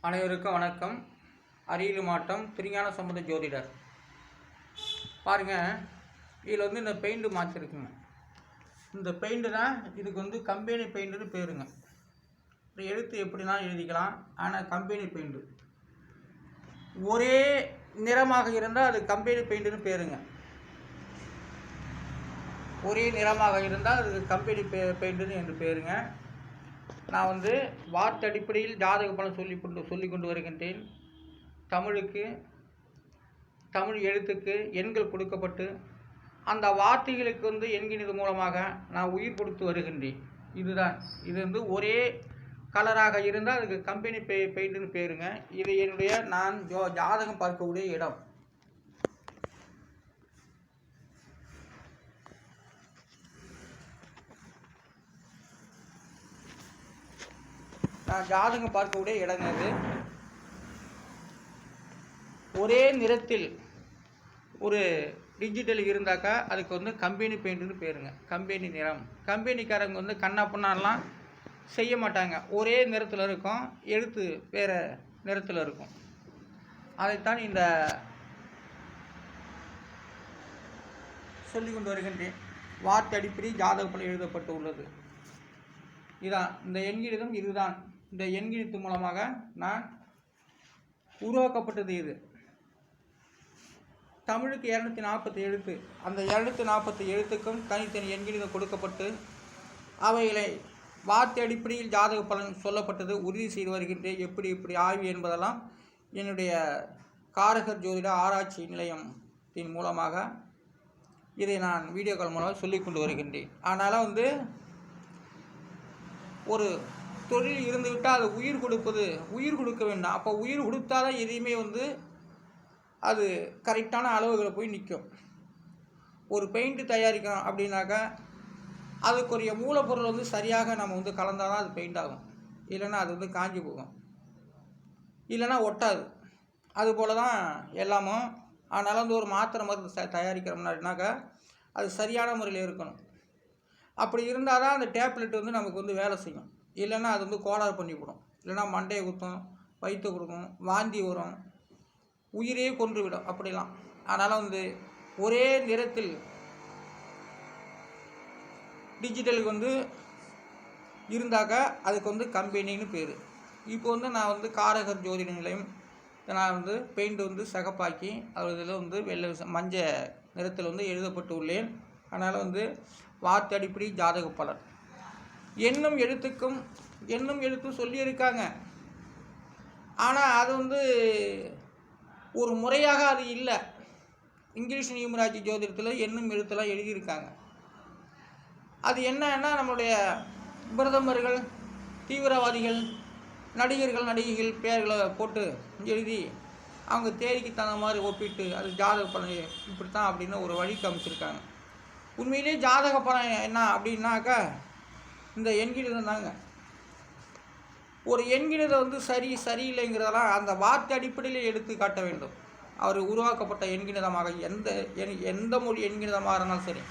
அனைவருக்கும் வணக்கம். அரியலூர் மாவட்டம் திருஞான சம்பந்த ஜோதிடர். பாருங்கள், இதில் இந்த பெயிண்ட்டு மாற்றிருக்குங்க. இந்த பெயிண்ட்டு தான் இதுக்கு கம்பெனி பெயிண்ட்டுன்னு பேருங்க. எழுத்து எப்படின்னா எழுதிக்கலாம், ஆனால் கம்பெனி பெயிண்ட்டு ஒரே நிறமாக இருந்தால் அது கம்பெனி பெயிண்ட்டுன்னு பேருங்க. ஒரே நிறமாக இருந்தால் அது கம்பெனி பெயிண்ட்டுன்னு என்று பேருங்க. நான் வார்த்தை அடிப்படையில் ஜாதக பலன் சொல்லி கொண்டு வருகின்றேன். தமிழ் எழுத்துக்கு எண்கள் கொடுக்கப்பட்டு அந்த வார்த்தைகளுக்கு எண்கிணிது மூலமாக நான் உயிர் கொடுத்து வருகின்றேன். இது ஒரே கலராக இருந்தால் அதுக்கு கம்பெனி பெயிண்ட்டுன்னு பேருங்க. இது என்னுடைய நான் ஜாதகம் பார்க்கக்கூடிய இடம். நான் ஜாதகம் பார்க்கக்கூடிய இடங்க. அது ஒரே நிறத்தில் ஒரு டிஜிட்டல் இருந்தாக்கா அதுக்கு கம்பெனி பெயிண்ட்டுன்னு பேருங்க. கம்பெனி நிறம். கம்பெனிக்காரங்க கண்ணா புண்ணாலாம் செய்ய மாட்டாங்க. ஒரே நிறத்தில் இருக்கும், எழுத்து வேறு நிறத்தில் இருக்கும். அதைத்தான் இந்த சொல்லி கொண்டு வருகின்றேன். வார்த்தை அடிப்படை ஜாதக பலன் எழுதப்பட்டு உள்ளது. இதான் இந்த எண்கிணிதம். இதுதான் இந்த எண்கிணித்து மூலமாக நான் உருவாக்கப்பட்டது. இது தமிழுக்கு 240 எழுத்து. அந்த 240 எழுத்துக்கும் தனித்தனி எண்கிணிதம் கொடுக்கப்பட்டு அவைகளை வார்த்தை அடிப்படையில் ஜாதக பலன் சொல்லப்பட்டது. உறுதி செய்து வருகின்றேன். எப்படி ஆய்வு என்பதெல்லாம் என்னுடைய காரகர் ஜோதிட ஆராய்ச்சி நிலையத்தின் மூலமாக இதை நான் வீடியோக்கள் மூலம் சொல்லி கொண்டு வருகின்றேன். அதனால் ஒரு தொழில் இருந்துவிட்டால் அது உயிர் கொடுக்க வேண்டாம். அப்போ உயிர் கொடுத்தாதான் எதையுமே அது கரெக்டான அளவுகளை போய் நிற்கும். ஒரு பெயிண்ட்டு தயாரிக்கிறோம் அப்படின்னாக்கா அதுக்குரிய மூலப்பொருள் சரியாக நம்ம கலந்தால் தான் அது பெயிண்ட் ஆகும். இல்லைன்னா அது காஞ்சி போகும், இல்லைன்னா ஒட்டாது. அதுபோல் தான் எல்லாமும். அதனால் ஒரு மாத்திரை மருந்து தயாரிக்கிறோம்னாக்கா அது சரியான முறையில் இருக்கணும். அப்படி இருந்தால் தான் அந்த டேப்லெட் நமக்கு வேலை செய்யும். இல்லைன்னா அது கோளாறு பண்ணிவிடும். இல்லைன்னா மண்டையை குத்தும், வயிற்று கொடுக்கும், வாந்தி வரும், உயிரே கொன்றுவிடும் அப்படிலாம். அதனால் ஒரே நிறத்தில் டிஜிட்டலுக்கு இருந்தாக்கா அதுக்கு கம்பெனின்னு பேர். இப்போ நான் காரகர் ஜோதிட நிலையம் நான் பெயிண்ட் சகப்பாக்கி அதில் வெள்ளை மஞ்சள் நிறத்தில் எழுதப்பட்டு உள்ளேன். அதனால் வார்த்தை அடிப்படை ஜாதக பலன் எண்ணும் எழுத்தும் சொல்லியிருக்காங்க. ஆனால் அது ஒரு முறையாக அது இல்லை. இங்கிலீஷ் நியூமராலஜி ஜோதிடத்தில் எண்ணும் எழுத்தெல்லாம் எழுதியிருக்காங்க. அது என்னன்னா நம்மளுடைய பிரதமர்கள், தீவிரவாதிகள், நடிகைகள் பெயர்களை போட்டு எழுதி அவங்க தேதிக்கு தகுந்த மாதிரி ஒப்பிட்டு அது ஜாதக பலன் இப்படித்தான் அப்படின்னு ஒரு வழி காமிச்சிருக்காங்க. உண்மையிலேயே ஜாதக பலன் என்ன அப்படின்னாக்கா இந்த எண்கிணிதம் தாங்க. ஒரு எண்கிணிதம் சரியில்லைங்கிறதெல்லாம் அந்த வார்த்தை அடிப்படையில் எடுத்து காட்ட வேண்டும். அவர் உருவாக்கப்பட்ட எண்கிணிதமாக எந்த மொழி எண்கிணிதமாக இருந்தாலும் சரி,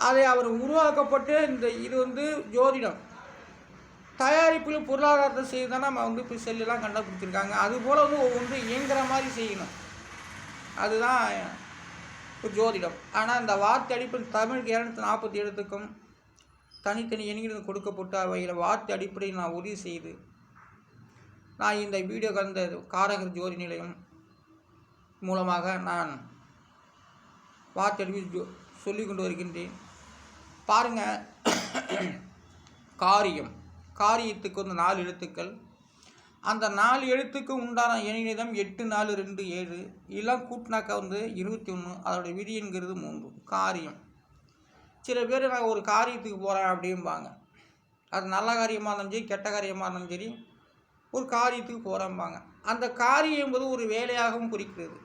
அதை அவர் உருவாக்கப்பட்டு இது ஜோதிடம் தயாரிப்பில் பொருளாதாரத்தை செய்து தான் நம்ம இப்போ செல்லாம் கண்டுபிடிச்சிருக்காங்க. அதுபோல் ஒவ்வொன்று இயங்குகிற மாதிரி செய்யணும். அதுதான் ஜோதிடம். ஆனால் இந்த வார்த்தை அடிப்படையில் தமிழுக்கு 240 எழுத்துக்கும் தனித்தனி எண்கிணிதம் கொடுக்கப்பட்டு அவையில் வார்த்தை அடிப்படையில் நான் உறுதி செய்து நான் இந்த வீடியோ கலந்த காரகர் ஜோதி நிலையம் மூலமாக நான் வார்த்தை அடிப்படையில் சொல்லி கொண்டு வருகின்றேன். பாருங்கள், காரியத்துக்கு 4 எழுத்துக்கள். அந்த 4 எழுத்துக்கு உண்டான எண்கிணிதம் 8 4 2 7. இதெல்லாம் கூட்டினாக்கா 21. அதோடய விதி என்கிறது 3. காரியம். சில பேர் நான் ஒரு காரியத்துக்கு போகிறேன் அப்படிம்பாங்க. அது நல்ல காரியமாக இருந்தாலும் சரி, கெட்ட காரியமாக இருந்தாலும் சரி, ஒரு காரியத்துக்கு போகிறேம்பாங்க. அந்த காரியம் என்பது ஒரு வேலையாகவும் குறிக்கிறது.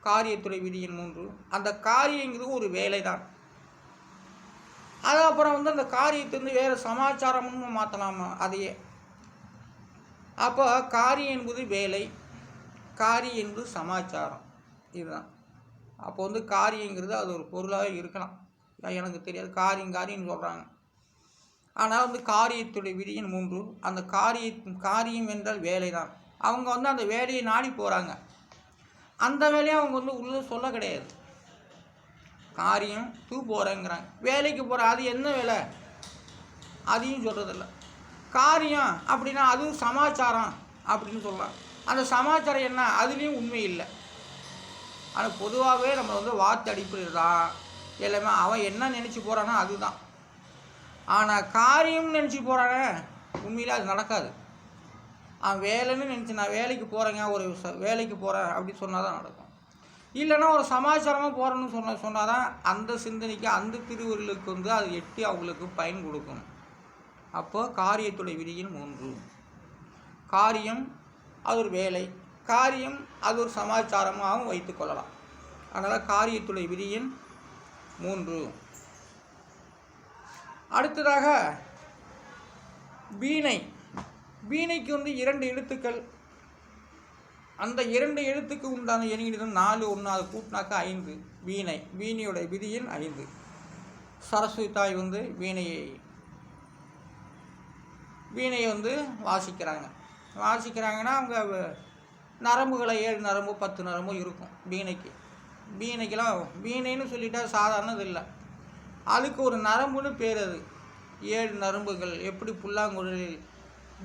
காரியத்துறை விதி எண் 3. அந்த காரியங்கிறது ஒரு வேலை தான். அது அப்புறம் அந்த காரியத்திலிருந்து வேறு சமாச்சாரம்னு மாற்றலாமா அதையே. அப்போ காரியம் என்பது வேலை, காரியம் என்பது சமாச்சாரம். இதுதான். அப்போ காரியங்கிறது அது ஒரு பொருளாக இருக்கலாம். எனக்கு தெரியாது, காரியம்னு சொல்கிறாங்க. ஆனால் வந்து காரியத்துடைய விதியின் 3. அந்த காரியம் என்றால் வேலை தான். அவங்க வந்து அந்த வேலையை நாடி போகிறாங்க. அந்த வேலையை அவங்க வந்து உள்ளே சொல்ல கிடையாது. காரியம் போகிறேங்கிறாங்க. வேலைக்கு போகிற அது என்ன வேலை அதையும் சொல்கிறதில்ல. காரியம் அப்படின்னா அதுவும் சமாச்சாரம் அப்படின்னு சொல்லலாம். அந்த சமாச்சாரம் என்ன அதுலேயும் உண்மை இல்லை. ஆனால் பொதுவாகவே நம்ம வந்து வார்த்தை அடிப்படையில் தான் எல்லாமே அவன் என்ன நினச்சி போகிறானோ அதுதான். ஆனால் காரியம்னு நினச்சி போகிறானே உண்மையில் அது நடக்காது. அவன் வேலைன்னு நினச்சி நான் வேலைக்கு போகிறேங்க ஒரு வேலைக்கு போகிறேன் அப்படின்னு சொன்னால் தான் நடக்கும். இல்லைன்னா ஒரு சமாச்சாரமாக போகிறேன்னு சொன்னால் தான் அந்த சிந்தனைக்கு அந்த திருவுருளுக்கு வந்து அது எட்டி அவங்களுக்கு பயன் கொடுக்கும். அப்போது காரியத்துடைய விதியின் 3. காரியம் அது ஒரு வேலை, காரியம் அது ஒரு சமாச்சாரமாகவும் வைத்துக்கொள்ளலாம். அதனால் காரியத்துடைய விதியின் 3. அடுத்ததாக வீணை. வீணைக்கு வந்து 2 எழுத்துக்கள். அந்த 2 எழுத்துக்கு உண்டான எண்ணிடம் 4 1 அது கூட்டினாக்கா 5. வீணையோட விதியின் 5. சரஸ்வதி தாய் வந்து வீணையை வந்து வாசிக்கிறாங்கன்னா அவங்க நரம்புகளை 7 நரம்பு 10 நரம்பு இருக்கும் வீணைக்கெல்லாம். வீணைன்னு சொல்லிட்டா சாதாரணது இல்லை, அதுக்கு ஒரு நரம்புன்னு பேர். அது 7 நரம்புகள் எப்படி புல்லாங்குழலில்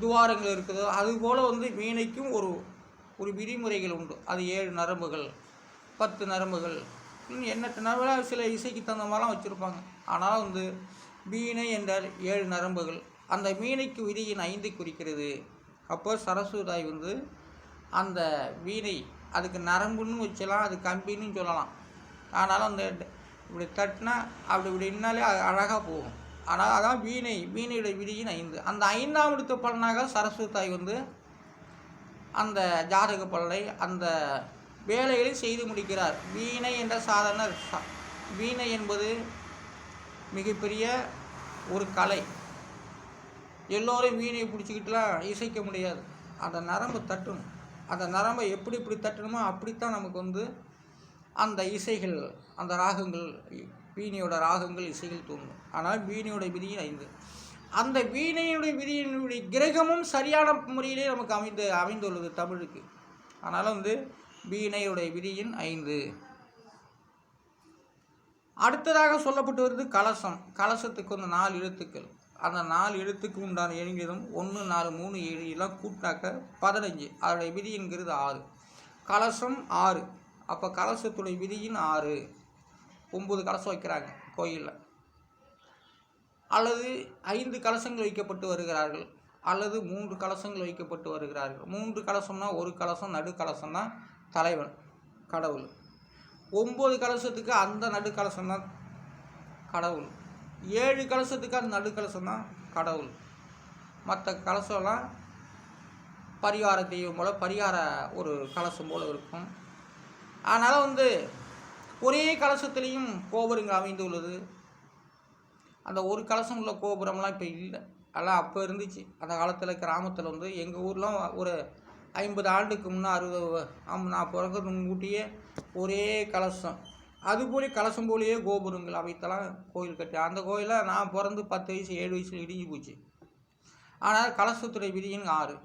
துவாரங்கள் இருக்குதோ அதுபோல் வந்து வீணைக்கும் ஒரு விதிமுறைகள் உண்டு. அது 7 நரம்புகள் 10 நரம்புகள் எண்ணற்ற நரம்புகள் சில இசைக்கு தகுந்த மாதிரிலாம் வச்சுருப்பாங்க. ஆனால் வந்து வீணை என்றால் 7 நரம்புகள். அந்த வீணைக்கு விதியின் 5 குறிக்கிறது. அப்போ சரஸ்வதாய் வந்து அந்த வீணை அதுக்கு நரம்புன்னு வச்சலாம், அது கம்பின்னு சொல்லலாம். ஆனாலும் அந்த இப்படி தட்டினா இப்படி என்னாலே அழகாக போகும். ஆனால் அதான் வீணையுடைய விதியின் 5. அந்த 5ஆம் இடத்து பலனாக சரஸ்வதாய் வந்து அந்த ஜாதக பலனை அந்த வேலைகளை செய்து முடிக்கிறார். வீணை என்ற சாதாரண வீணை என்பது மிகப்பெரிய ஒரு கலை. எல்லோரும் வீணையை பிடிச்சிக்கிட்டுலாம் இசைக்க முடியாது. அந்த நரம்பு தட்டணும். அந்த நரம்பை எப்படி தட்டணுமோ அப்படித்தான் நமக்கு வந்து அந்த இசைகள், அந்த ராகங்கள், வீணையோட ராகங்கள் இசைகள் தோணும். ஆனால் வீணையோட விதியின் 5. அந்த வீணையினுடைய விதியினுடைய கிரகமும் சரியான முறையிலே நமக்கு அமைந்துள்ளது தமிழுக்கு. அதனால் வந்து வீணையுடைய விதியின் 5. அடுத்ததாக சொல்லப்பட்டு வருது கலசம். கலசத்துக்கு வந்து 4 எழுத்துக்கள். அந்த 4 எழுத்துக்கு உண்டான எண்ணிலும் 1 4 3 7 எல்லாம் கூட்டினாக்க 15. அதோடைய விதிங்கிறது 6. கலசம் 6. அப்போ கலசத்துடைய விதியின் 6. 9 கலசம் வைக்கிறாங்க கோயிலில். அல்லது 5 கலசங்கள் வைக்கப்பட்டு வருகிறார்கள், அல்லது 3 கலசங்கள் வைக்கப்பட்டு வருகிறார்கள். 3 கலசம்னா ஒரு கலசம் நடு கலசம் தான் தலைவன் கடவுள். 9 கலசத்துக்கு அந்த நடு கலசம் தான் கடவுள். 7 கலசத்துக்கு அந்த நடு கலசம் தான் கடவுள். மற்ற கலசம்லாம் பரிகார தெய்வம் போல் பரிகார ஒரு கலசம் போல் இருக்கும். அதனால் வந்து ஒரே கலசத்துலேயும் கோபுரங்கள் அமைந்துள்ளது. அந்த ஒரு கலசம் உள்ள கோபுரம்லாம் இப்போ இல்லை, அதெல்லாம் அப்போ இருந்துச்சு. அந்த காலத்தில் கிராமத்தில் வந்து எங்கள் ஊர்லாம் ஒரு 50 ஆண்டுக்கு முன்னே 60 நான் பிறகு முன்கூட்டியே ஒரே கலசம், அதுபோல கலசம் போலேயே கோபுரங்கள் அமைத்தலாம் கோயில் கட்டி. அந்த கோயிலை நான் பிறந்து 10 வயசு 7 வயசில் இடிஞ்சு போச்சு. ஆனால் கலசத்துடைய விதியின் 6.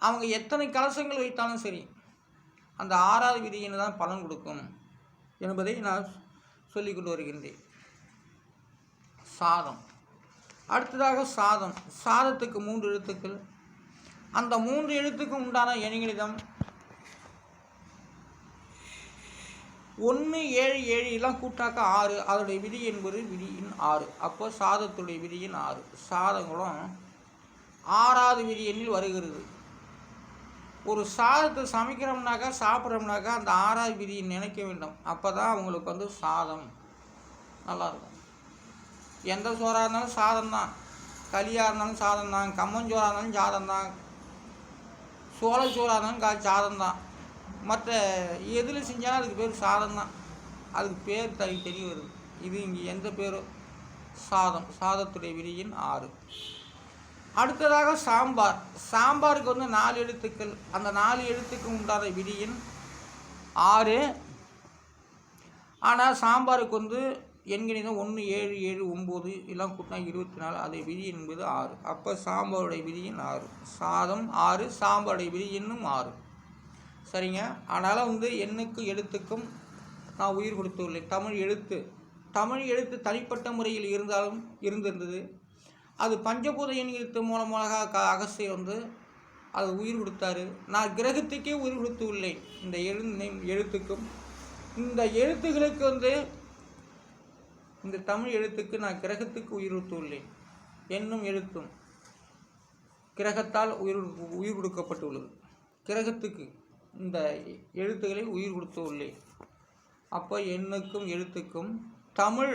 அவங்க எத்தனை கலசங்கள் வைத்தாலும் சரி அந்த 6ஆவது விதியின்னு தான் பலன் கொடுக்கும் என்பதை நான் சொல்லிக்கொண்டு வருகின்றேன். சாதம். அடுத்ததாக சாதத்துக்கு 3 எழுத்துக்கள். அந்த 3 எழுத்துக்கு உண்டான எண்ணிடம் 1 7 7 எல்லாம் கூட்டாக்க 6. அதோடைய விதி என்பது விதியின் 6. அப்போ சாதத்துடைய விதியின் 6. சாதங்களும் 6ஆவது விதி எண்ணில் வருகிறது. ஒரு சாதத்தை சமைக்கிறோம்னாக்கா சாப்பிட்றோம்னாக்கா அந்த 6ஆவது விதியை நினைக்க வேண்டும். அப்போ தான் அவங்களுக்கு வந்து சாதம் நல்லாயிருக்கும். எந்த சோறாக இருந்தாலும் சாதம் தான், களியாக இருந்தாலும் சாதம் தான், கம்மஞ்சோறாக இருந்தாலும் சாதம் தான், சோளச்சோறாக இருந்தாலும் சாதம் தான். மற்ற எதில் செஞ்சாலும் அதுக்கு பேர் சாதம் தான். அதுக்கு பேர் தெரிய வருது. இது இங்கே எந்த பேரும் சாதத்துடைய விதியின் 6. அடுத்ததாக சாம்பாருக்கு வந்து 4 எழுத்துக்கள். அந்த 4 எழுத்துக்கு உண்டான விதியின் 6. ஆனால் சாம்பாருக்கு வந்து எண்கணிதம் 1 7 7 9 எல்லாம் கூட்டினா 24. அது விதி என்பது 6. அப்போ சாம்பாருடைய விதி எண் 6. சாதம் 6, சாம்பாருடைய விதி எண்ணும் 6. சரிங்க. அதனால் வந்து எண்ணுக்கு எழுத்துக்கும் நான் உயிர் கொடுத்துள்ளேன். தமிழ் எழுத்து தனிப்பட்ட முறையில் இருந்திருந்தது. அது பஞ்சபூத எண் எழுத்து மூலமாக அகஸ்தியர் வந்து அது உயிர் கொடுத்தாரு. நான் கிரகத்துக்கே உயிர் கொடுத்து உள்ளேன். இந்த எழுத்துக்கும் இந்த எழுத்துக்களுக்கு வந்து இந்த தமிழ் எழுத்துக்கு நான் கிரகத்துக்கு உயிர் கொடுத்து உள்ளேன். என்னும் எழுத்தும் கிரகத்தால் உயிர் கொடுக்கப்பட்டுள்ளது. கிரகத்துக்கு இந்த எழுத்துக்களை உயிர் கொடுத்து உள்ளேன். அப்போ எண்ணுக்கும் எழுத்துக்கும் தமிழ்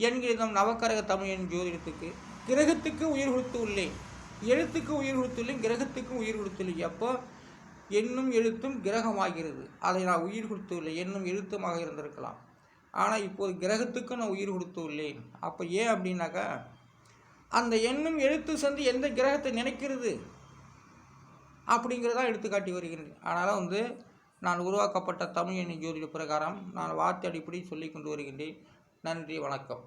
எண்கிதம் நவக்கரக தமிழ் எண் ஜோதிடத்துக்கு கிரகத்துக்கு உயிர் கொடுத்து உள்ளேன். எழுத்துக்கு உயிர் கொடுத்துள்ளேன், கிரகத்துக்கும் உயிர் கொடுத்துள்ளேன். அப்போ எண்ணும் எழுத்தும் கிரகமாகிறது. அதை நான் உயிர் கொடுத்துள்ளேன். எண்ணும் எழுத்துமாக இருந்திருக்கலாம். ஆனால் இப்போது கிரகத்துக்கும் நான் உயிர் கொடுத்து உள்ளேன். அப்போ ஏன் அப்படின்னாக்கா அந்த எண்ணும் எழுத்து சேர்ந்து எந்த கிரகத்தை நினைக்கிறது அப்படிங்கிறதான் எடுத்துக்காட்டி வருகிறது. அதனால் வந்து நான் உருவாக்கப்பட்ட தமிழ் எண்ணி ஜோதிட பிரகாரம் நான் வார்த்தை அடிப்படை சொல்லி கொண்டு வருகின்றேன். நன்றி, வணக்கம்.